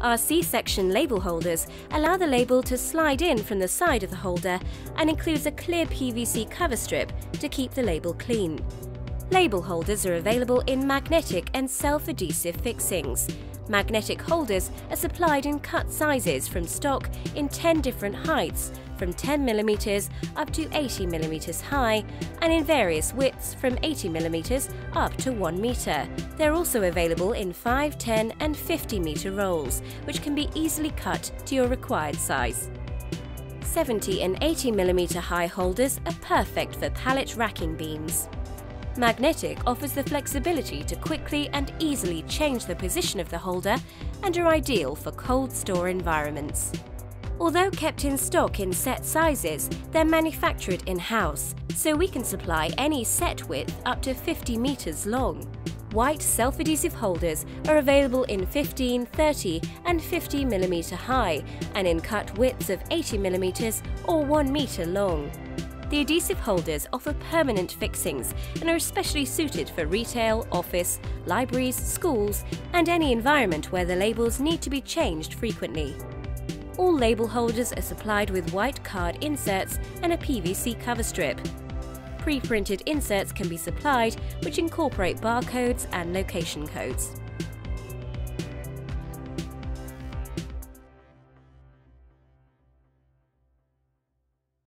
Our C-section label holders allow the label to slide in from the side of the holder and includes a clear PVC cover strip to keep the label clean. Label holders are available in magnetic and self-adhesive fixings. Magnetic holders are supplied in cut sizes from stock in 10 different heights, from 10mm up to 80mm high, and in various widths from 80mm up to 1 metre. They're also available in 5, 10 and 50 metre rolls, which can be easily cut to your required size. 70 and 80mm high holders are perfect for pallet racking beams. Magnetic offers the flexibility to quickly and easily change the position of the holder and are ideal for cold store environments. Although kept in stock in set sizes, they're manufactured in-house, so we can supply any set width up to 50 meters long. White self-adhesive holders are available in 15, 30 and 50mm high and in cut widths of 80mm or 1 meter long. The adhesive holders offer permanent fixings and are especially suited for retail, office, libraries, schools and any environment where the labels need to be changed frequently. All label holders are supplied with white card inserts and a PVC cover strip. Pre-printed inserts can be supplied which incorporate barcodes and location codes.